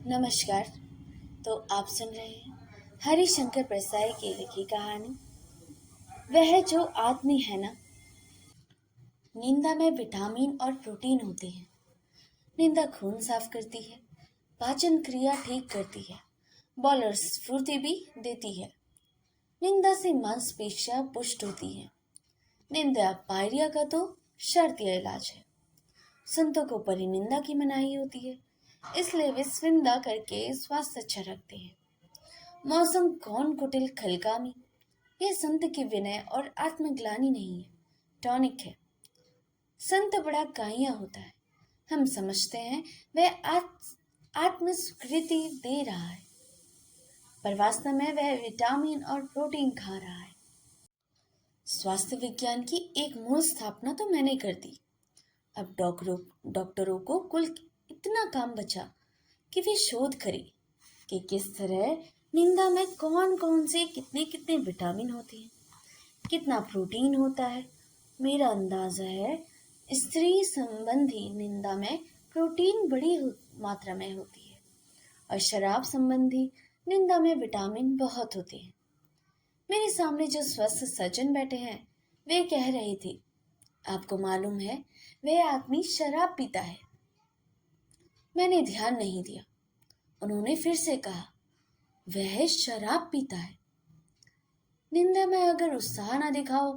नमस्कार। तो आप सुन रहे हैं हरिशंकर प्रसाई की लिखी कहानी वह जो आदमी है ना। नींदा में विटामिन और प्रोटीन होते हैं। नींदा खून साफ करती है, पाचन क्रिया ठीक करती है, बॉलर स्फूर्ति भी देती है। निंदा से मांसपेशियां पुष्ट होती हैं। निंदा पायरिया का तो शर्तीय इलाज है। संतों को परिनिंदा की मनाही होती है, इसलिए वे स्विंदा करके स्वास्थ्य अच्छा रखते हैं। मौसम कौन कुटिल खलकामी, यह संत की विनय और आत्मग्लानि नहीं है, टॉनिक है। संत बड़ा काइया होता है, हम समझते हैं वह आत्मस्वीकृति दे रहा है, पर वास्तव में वह विटामिन और प्रोटीन खा रहा है। स्वास्थ्य विज्ञान की एक मूल स्थापना तो मैंने कर दी। अब डॉक्टरों को कुल इतना काम बचा कि वे शोध करें कि किस तरह निंदा में कौन कौन से कितने कितने विटामिन होते हैं, कितना प्रोटीन होता है। मेरा अंदाजा है स्त्री संबंधी निंदा में प्रोटीन बड़ी मात्रा में होती है और शराब संबंधी निंदा में विटामिन बहुत होते हैं। मेरे सामने जो स्वस्थ सज्जन बैठे हैं वे कह रहे थे, आपको मालूम है वह आदमी शराब पीता है। मैंने ध्यान नहीं दिया। उन्होंने फिर से कहा, वह शराब पीता है। निंदा में अगर उत्साह ना दिखाओ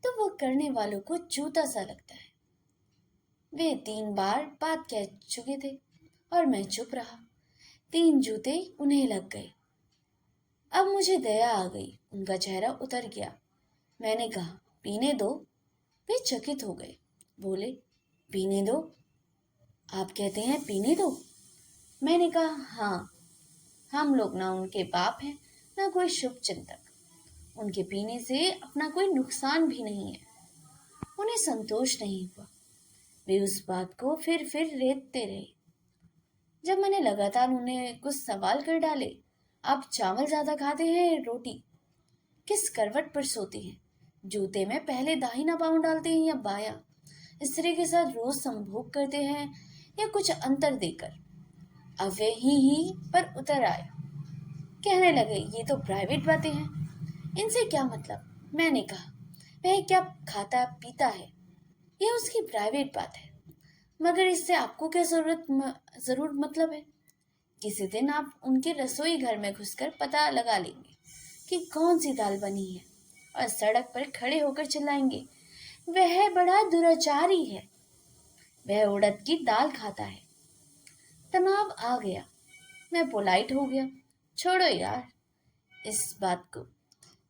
तो वो करने वालों को जूता सा लगता है। वे 3 बार बात कह चुके थे और मैं चुप रहा। 3 जूते उन्हें लग गए। अब मुझे दया आ गई, उनका चेहरा उतर गया। मैंने कहा, पीने दो। वे चकित हो गए, बोले, पीने दो? आप कहते हैं पीने दो? मैंने कहा, हाँ, हम लोग ना उनके बाप हैं ना कोई शुभ चिंतक। उनके पीने से अपना कोई नुकसान भी नहीं है। उन्हें संतोष नहीं हुआ। वे उस बात को फिर रेतते रहे। जब मैंने लगातार उन्हें कुछ सवाल कर डाले, आप चावल ज्यादा खाते हैं रोटी? किस करवट पर सोते हैं? जूते में पहले दाहिना पांव डालते हैं या बायां? स्त्री के साथ रोज संभोग करते हैं या कुछ अंतर देकर? अब वे ही पर उतर आए। कहने लगे, ये तो प्राइवेट बातें हैं, इनसे क्या मतलब? मैंने कहा, वह क्या खाता पीता है यह उसकी प्राइवेट बात है, मगर इससे आपको क्या जरूर मतलब है? किसी दिन आप उनके रसोई घर में घुसकर पता लगा लेंगे कि कौन सी दाल बनी है और सड़क पर खड़े होकर चिल्लाएंगे, वह बड़ा दुराचारी है, वह उड़द की दाल खाता है। तनाव आ गया। मैं पोलाइट हो गया। छोड़ो यार इस बात को।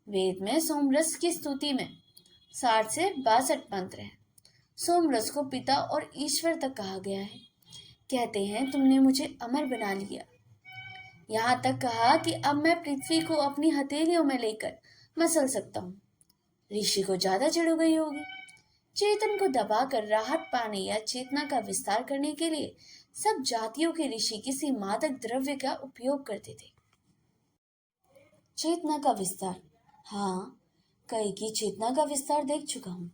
वेद में सोमरस की स्तुति में 60 से 62 मंत्र हैं। सोमरस को पिता और ईश्वर तक कहा गया है। कहते हैं, तुमने मुझे अमर बना लिया। यहाँ तक कहा कि अब मैं पृथ्वी को अपनी हथेलियों में लेकर मसल सकता हूँ। ऋषि को ज्यादा चिढ़ हो गई होगी। चेतन को दबाकर राहत पाने या चेतना का विस्तार करने के लिए सब जातियों के ऋषि किसी मादक द्रव्य का उपयोग करते थे। चेतना का विस्तार, हाँ, कई की चेतना का विस्तार देख चुका हूँ।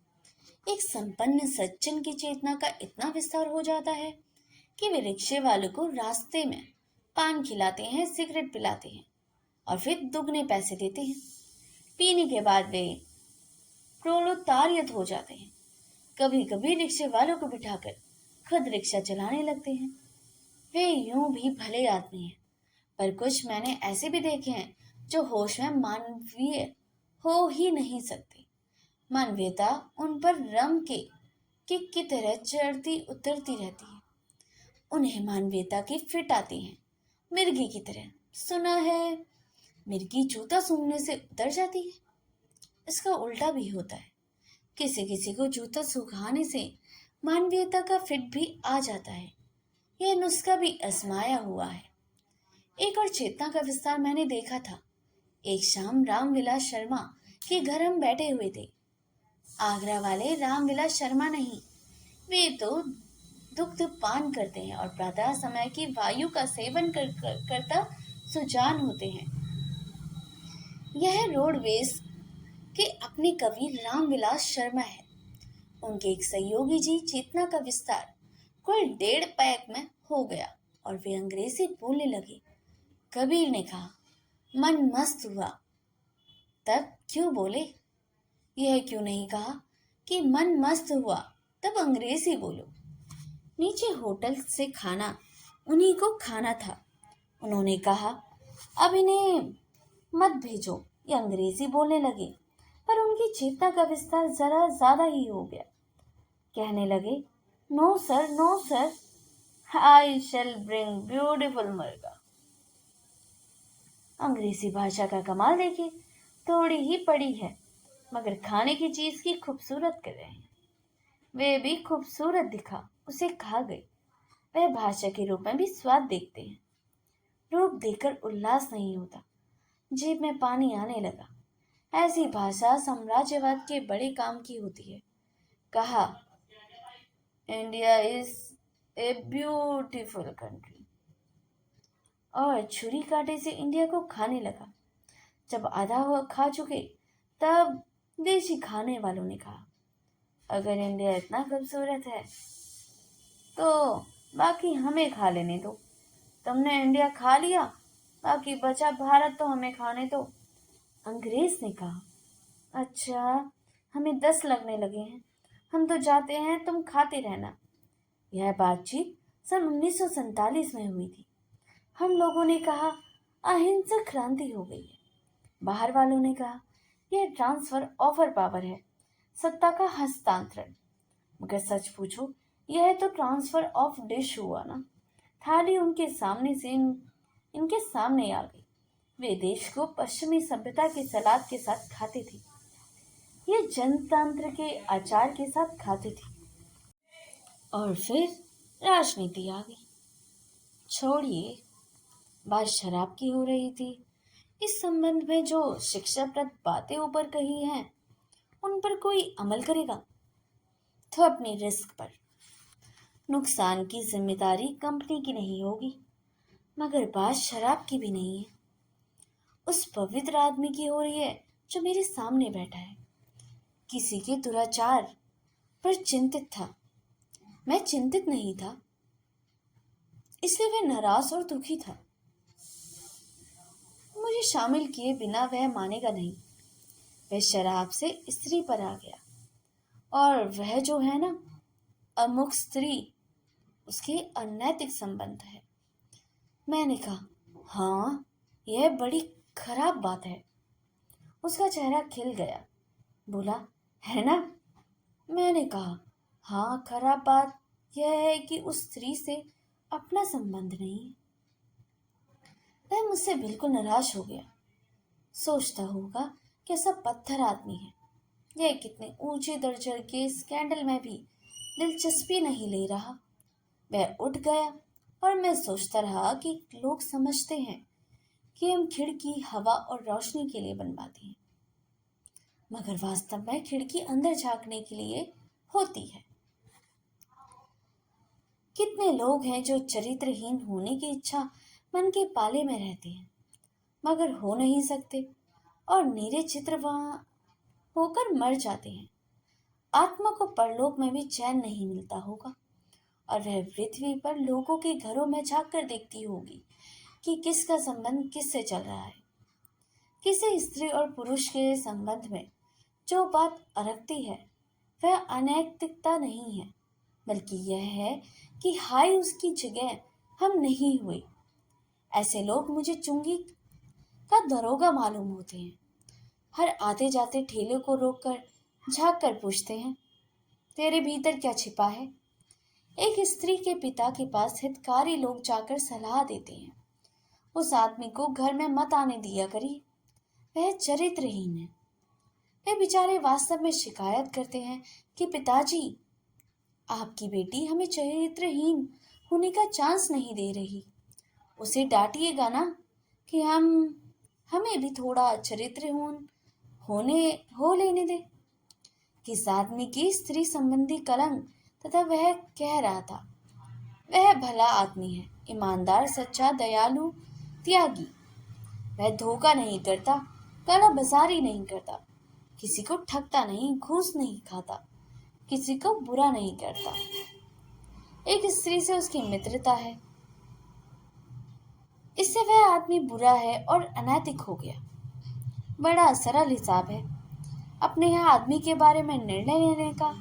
एक संपन्न सज्जन की चेतना का इतना विस्तार हो जाता है कि वे रिक्शे वालों को रास्ते में पान खिलाते हैं, सिगरेट पिलाते हैं और फिर दुगने पैसे देते हैं। पीने के बाद वे प्रोलोतारियत हो जाते हैं। कभी कभी रिक्शे वालों को बिठाकर खुद रिक्शा चलाने लगते हैं। वे यूं भी भले आदमी हैं, पर कुछ मैंने ऐसे भी देखे हैं जो होश में मानवीय हो ही नहीं सकते। मानवीयता उन पर रम के किक की तरह चढ़ती उतरती रहती है। उन्हें मानवीयता की फिट आती है, मिर्गी की तरह। सुना है मिर्गी जूता सूंघने से उतर जाती है। इसका उल्टा भी होता है। किसी किसी को जूता सुखाने से मानवीयता का फिट भी आ जाता है। यह नुस्खा भी आजमाया हुआ है। एक और चेतना का विस्तार मैंने देखा था। एक शाम रामविलास शर्मा के घर हम बैठे हुए थे। आगरा वाले रामविलास शर्मा नहीं, वे तो दुग्ध पान करते हैं और प्रातः समय की वायु का सेवन करता सुजान होते हैं। यह रोडवेज के अपने कवि रामविलास शर्मा है। उनके एक सहयोगी जी चेतना का विस्तार कुल 1.5 पैक में हो गया। और वे अंग्रेजी बोलने लगे। कबीर ने कहा, मन मस्त हुआ। तब क्यों बोले? यह क्यों नहीं कहा कि मन मस्त हुआ तब अंग्रेजी बोलो? नीचे होटल से खाना उन्हीं को खाना था। उन्होंने कहा, अब इन्हें मत भेजो, ये अंग्रेजी बोलने लगे। पर उनकी चेतना का विस्तार जरा ज्यादा ही हो गया। कहने लगे, नो सर, नो सर, आई शैल ब्रिंग ब्यूटीफुल मुर्गा। अंग्रेजी भाषा का कमाल देखिए, थोड़ी ही पड़ी है मगर खाने की चीज की खूबसूरत कर रहे हैं। वे भी खूबसूरत दिखा, उसे खा गई। वह भाषा के रूप में भी स्वाद देखते हैं। रूप देखकर उल्लास नहीं होता, जीभ में पानी आने लगा। ऐसी भाषा साम्राज्यवाद के बड़े काम की होती है। कहा, India is a beautiful country, और छुरी कांटे से इंडिया को खाने लगा। जब आधा हुआ खा चुके तब देशी खाने वालों ने कहा, अगर इंडिया इतना खूबसूरत है तो बाकी हमें खा लेने दो। तुमने इंडिया खा लिया, बाकी बचा भारत तो हमें खाने दो। अंग्रेज ने कहा, अच्छा, हमें 10 लगने लगे हैं, हम तो जाते हैं, तुम खाते रहना। यह बातचीत सन 1947 में हुई थी। हम लोगों ने कहा, अहिंसक क्रांति हो गई है। बाहर वालों ने कहा, यह ट्रांसफर ऑफर पावर है, सत्ता का हस्तांतरण। मगर सच पूछो, यह तो ट्रांसफर ऑफ डिश हुआ ना। थाली उनके सामने से इनके सामने आ गई। वे देश को पश्चिमी सभ्यता के सलाद के साथ खाते थे, ये जनतंत्र के अचार के साथ खाते थे। और फिर राजनीति आ गई। छोड़िए, बात शराब की हो रही थी। इस संबंध में जो शिक्षाप्रद बातें ऊपर कही हैं, उन पर कोई अमल करेगा तो अपनी रिस्क पर। नुकसान की जिम्मेदारी कंपनी की नहीं होगी, मगर बात शराब की भी नहीं है। उस पवित्र आदमी की हो रही है जो मेरे सामने बैठा है। किसी के दुराचार पर चिंतित था, मैं चिंतित नहीं था, इसलिए वह नाराज और दुखी था। मुझे शामिल किए बिना वह मानेगा नहीं। वह शराब से स्त्री पर आ गया, और वह जो है ना, अमुक स्त्री, उसके अनैतिक संबंध है। मैंने कहा, हाँ, यह बड़ी खराब बात है। उसका चेहरा खिल गया, बोला, है ना? मैंने कहा, हाँ, खराब बात यह है कि उस स्त्री से अपना संबंध नहीं है। वह मुझसे बिल्कुल नाराज हो गया। सोचता होगा कैसा पत्थर आदमी है, यह कितने ऊंचे दर्जे के स्कैंडल में भी दिलचस्पी नहीं ले रहा। वह उठ गया और मैं सोचता रहा कि लोग समझते हैं कि हम खिड़की हवा और रोशनी के लिए बनवाते हैं, मगर वास्तव में खिड़की अंदर झांकने के लिए होती है। कितने लोग हैं जो चरित्रहीन होने की इच्छा मन के पाले में रहते हैं, मगर हो नहीं सकते, और निरे चित्र वहां होकर मर जाते हैं। आत्मा को परलोक में भी चैन नहीं मिलता होगा, और वह पृथ्वी पर लोगों के घरों में झांक कर देखती होगी कि किसका संबंध किससे चल रहा है। किसी स्त्री और पुरुष के संबंध में जो बात अरकती है वह अनैतिकता नहीं है, बल्कि यह है कि हाय, उसकी जगह हम नहीं हुए। ऐसे लोग मुझे चुंगी का दरोगा मालूम होते हैं। हर आते जाते ठेले को रोककर झांक कर पूछते हैं, तेरे भीतर क्या छिपा है? एक स्त्री के पिता के पास हितकारी लोग जाकर सलाह देते हैं, उस आदमी को घर में मत आने दिया करिए, वह चरित्रहीन है। वे बेचारे वास्तव में शिकायत करते हैं कि पिताजी, आपकी बेटी हमें चरित्रहीन होने का चांस नहीं दे रही। उसे डांटिएगा ना कि हमें भी थोड़ा चरित्रहीन हो लेने दे। किस आदमी की स्त्री संबंधी कलंक, तथा वह कह रहा था, वह भला आदमी है, ईमानदार, सच्चा, दयालु, त्यागी। वह धोखा नहीं करता, काला बाजारी नहीं करता, किसी को ठगता नहीं, घूस नहीं खाता, किसी को बुरा नहीं करता। एक स्त्री से उसकी मित्रता है, जिससे वह आदमी बुरा है और अनैतिक हो गया। बड़ा सरल हिसाब है अपने यहाँ आदमी के बारे में निर्णय लेने का।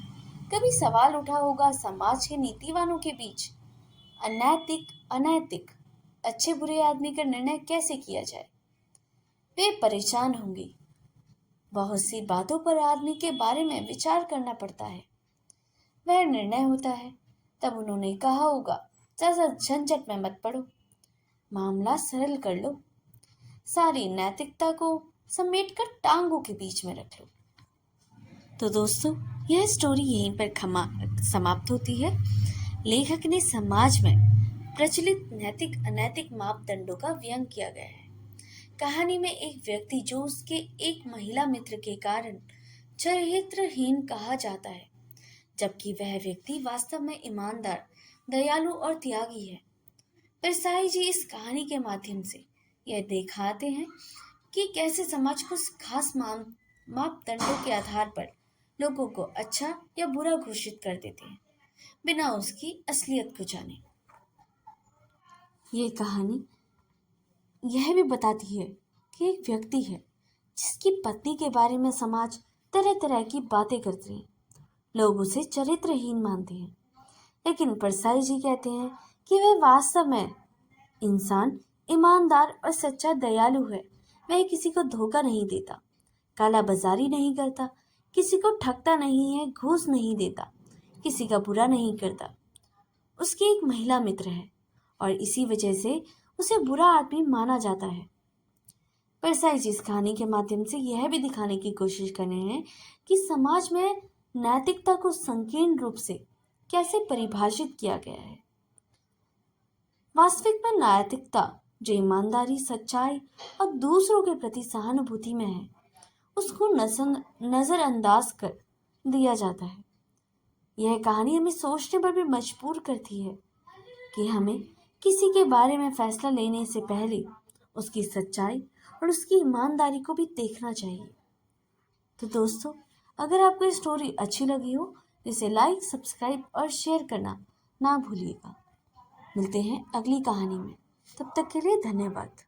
कभी सवाल उठा होगा समाज के नीतिवानों के बीच, अनैतिक अनैतिक अच्छे बुरे आदमी का निर्णय कैसे किया जाए। वे परेशान होंगे। बहुत सी बातों पर आदमी के बारे में विचार करना पड़ता है, वह निर्णय होता है। तब उन्होंने कहा होगा, ज्यादा झंझट में मत पड़ो, मामला सरल कर लो, सारी नैतिकता को समेटकर टांगों के बीच में रख लो। तो दोस्तों, यह स्टोरी यहीं पर समाप्त होती है। लेखक ने समाज में प्रचलित नैतिक अनैतिक मापदंडों का व्यंग किया गया है। कहानी में एक व्यक्ति जो उसके एक महिला मित्र के कारण चरित्रहीन कहा जाता है, जबकि वह व्यक्ति वास्तव में ईमानदार, दयालु और त्यागी है। परसाई जी इस कहानी के माध्यम से यह दिखाते हैं कि कैसे समाज कुछ खास मापदंडों के आधार पर लोगों को अच्छा या बुरा घोषित कर देते हैं, बिना उसकी असलियत को जाने। ये कहानी यह भी बताती है कि एक व्यक्ति है जिसकी पत्नी के बारे में समाज तरह तरह की बातें करते हैं। लोग उसे चरित्रहीन मानते हैं, लेकिन परसाई जी कहते हैं कि वह वास्तव में इंसान ईमानदार और सच्चा दयालु है। वह किसी को धोखा नहीं देता, काला बाजारी नहीं करता, किसी को ठगता नहीं है, घूस नहीं देता, किसी का बुरा नहीं करता। उसकी एक महिला मित्र है और इसी वजह से उसे बुरा आदमी माना जाता है। परसाई जी इस कहानी के माध्यम से यह भी दिखाने की कोशिश कर रहे हैं कि समाज में नैतिकता को संकीर्ण रूप से कैसे परिभाषित किया गया है। वास्तविक में नैतिकता जो ईमानदारी, सच्चाई और दूसरों के प्रति सहानुभूति में है, उसको नजरअंदाज कर दिया जाता है। यह कहानी हमें सोचने पर भी मजबूर करती है कि हमें किसी के बारे में फैसला लेने से पहले उसकी सच्चाई और उसकी ईमानदारी को भी देखना चाहिए। तो दोस्तों, अगर आपको ये स्टोरी अच्छी लगी हो तो इसे लाइक, सब्सक्राइब और शेयर करना ना भूलिएगा। मिलते हैं अगली कहानी में, तब तक के लिए धन्यवाद।